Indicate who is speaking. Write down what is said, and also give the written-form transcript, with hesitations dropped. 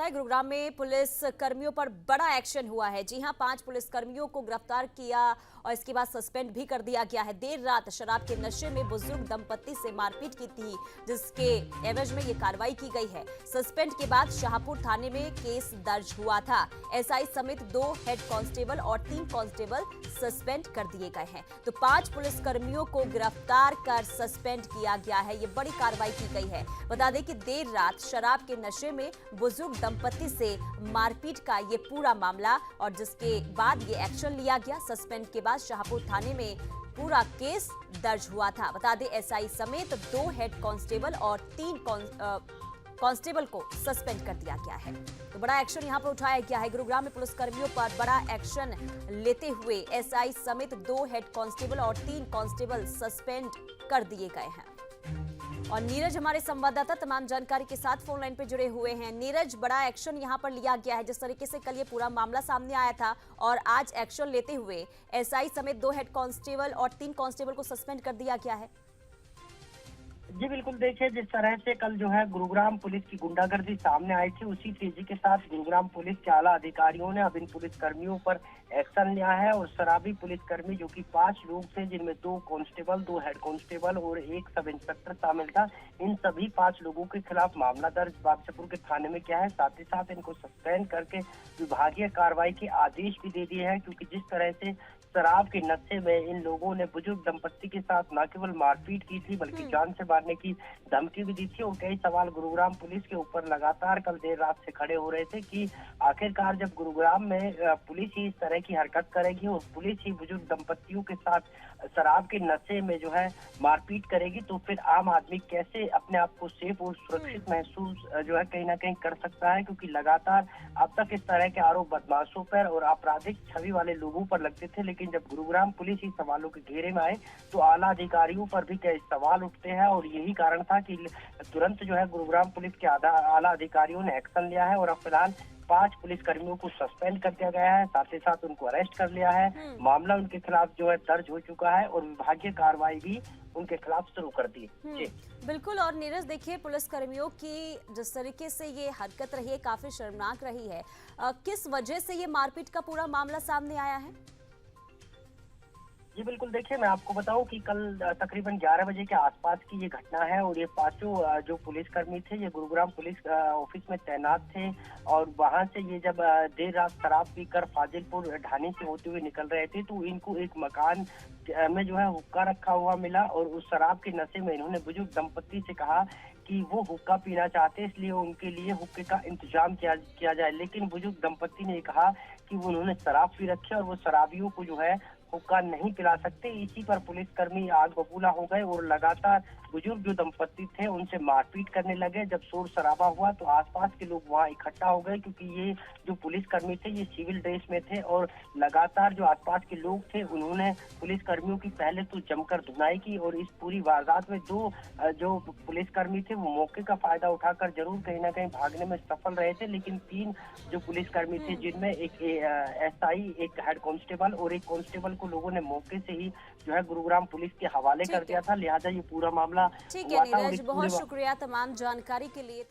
Speaker 1: है गुरुग्राम में पुलिस कर्मियों पर बड़ा एक्शन हुआ है। जी हां, 5 पुलिस कर्मियों को गिरफ्तार किया और इसके बाद सस्पेंड भी कर दिया गया है। देर रात शराब के नशे में बुजुर्ग दंपत्ति से मारपीट की थी, जिसके एवज में ये कार्रवाई की गई है। सस्पेंड के बाद शाहपुर थाने में केस दर्ज हुआ था। एसआई समेत 2 हेड कांस्टेबल और 3 कांस्टेबल सस्पेंड कर दिए गए हैं। तो 5 पुलिस कर्मियों को गिरफ्तार कर सस्पेंड किया गया है। ये बड़ी कार्रवाई की गई है। बता दें कि देर रात शराब के नशे में बुजुर्ग दंपत्ति से मारपीट का ये पूरा मामला और जिसके बाद ये एक्शन लिया गया। सस्पेंड के बाद शाहपुर थाने में पूरा केस दर्ज हुआ था। बता दें एसआई समेत 2 हेड कांस्टेबल और 3 कांस्टेबल को सस्पेंड कर दिया गया है। तो बड़ा एक्शन यहां पर उठाया गया है। गुरुग्राम में पुलिस कर्मियों पर बड़ा एक्शन लेते हुए एसआई समेत 2 हेड कांस्टेबल और 3 कांस्टेबल सस्पेंड कर दिए गए हैं। और नीरज हमारे संवाददाता तमाम जानकारी के साथ फोन लाइन पे जुड़े हुए हैं। नीरज, बड़ा एक्शन यहां पर लिया गया है। जिस तरीके से कल ये पूरा मामला सामने आया था और आज एक्शन लेते हुए एसआई समेत 2 हेड कांस्टेबल और 3 कांस्टेबल को सस्पेंड कर दिया गया है।
Speaker 2: जी बिल्कुल, देखिए जिस तरह से कल जो है गुरुग्राम पुलिस की गुंडागर्दी सामने आई थी, उसी तेजी के साथ गुरुग्राम पुलिस के आला अधिकारियों ने अब इन पुलिस कर्मियों पर एक्शन लिया है। और शराबी पुलिसकर्मी जो कि 5 लोग थे, जिनमें 2 कांस्टेबल, 2 हेड कांस्टेबल और 1 सब इंस्पेक्टर शामिल था, इन सभी 5 लोगों के खिलाफ मामला दर्ज बादशाहपुर के थाने में किया है। साथ ही साथ इनको सस्पेंड करके विभागीय कार्रवाई के आदेश भी दे दिए हैं, क्योंकि जिस तरह से शराब के नशे में इन लोगों ने बुजुर्ग दंपत्ति के साथ न केवल मारपीट की थी, बल्कि जान से मारने की धमकी भी दी थी। और कई सवाल गुरुग्राम पुलिस के ऊपर लगातार कल देर रात से खड़े हो रहे थे कि आखिरकार जब गुरुग्राम में पुलिस ही इस तरह की हरकत करेगी और पुलिस ही बुजुर्ग दंपत्तियों के साथ शराब के नशे में जो है मारपीट करेगी, तो फिर आम आदमी कैसे अपने आप को सेफ और सुरक्षित महसूस जो है कहीं ना कहीं कर सकता है। क्योंकि लगातार अब तक इस तरह के आरोप बदमाशों पर और आपराधिक छवि वाले लोगों पर लगते थे, लेकिन जब गुरुग्राम पुलिस ही सवालों के घेरे में आए तो आला अधिकारियों पर भी कई सवाल उठते हैं। और यही कारण था कि तुरंत जो है गुरुग्राम पुलिस के आला अधिकारियों ने एक्शन लिया है और अब फिलहाल 5 पुलिस कर्मियों को सस्पेंड कर दिया गया है। साथ ही साथ उनको अरेस्ट कर लिया है। मामला उनके खिलाफ जो है दर्ज हो चुका है और विभागीय कार्रवाई भी उनके खिलाफ शुरू कर दी है।
Speaker 1: बिल्कुल। और नीरज, देखिए पुलिस कर्मियों की जिस तरीके से ये हरकत रही है, काफी शर्मनाक रही है। किस वजह से ये मारपीट का पूरा मामला सामने आया है?
Speaker 2: जी बिल्कुल, देखिए मैं आपको बताऊं कि कल तकरीबन 11 बजे के आसपास की ये घटना है। और ये 5 जो पुलिसकर्मी थे, ये गुरुग्राम पुलिस ऑफिस में तैनात थे। और वहां से ये जब देर रात शराब पीकर फाजिलपुर ढाणी से होते हुए निकल रहे थे, तो इनको एक मकान में जो है हुक्का रखा हुआ मिला। और उस शराब के नशे में इन्होंने बुजुर्ग दंपत्ति से कहा कि वो हुक्का पीना चाहते, इसलिए उनके लिए हुक्के का इंतजाम किया जाए। लेकिन बुजुर्ग दंपत्ति ने कहा कि वो उन्होंने शराब पी रखी है और वो शराबियों को जो है हुक्का नहीं पिला सकते। इसी पर पुलिसकर्मी आग बबूला हो गए और लगातार बुजुर्ग जो दंपत्ति थे उनसे मारपीट करने लगे। जब शोर शराबा हुआ तो आसपास के लोग वहां इकट्ठा हो गए, क्योंकि ये जो पुलिसकर्मी थे ये सिविल ड्रेस में थे। और लगातार जो आसपास के लोग थे उन्होंने पुलिसकर्मियों की पहले तो जमकर धुनाई की। और इस पूरी वारदात में 2 जो पुलिसकर्मी थे वो मौके का फायदा उठाकर जरूर कहीं ना कहीं भागने में सफल रहे थे, लेकिन 3 जो पुलिसकर्मी थे, जिनमें एक एसआई, एक हेड कांस्टेबल और एक कांस्टेबल को लोगों ने मौके से ही जो है गुरुग्राम पुलिस के हवाले कर दिया था। लिहाजा ये पूरा मामला
Speaker 1: ठीक है नीरज, बहुत शुक्रिया तमाम जानकारी के लिए।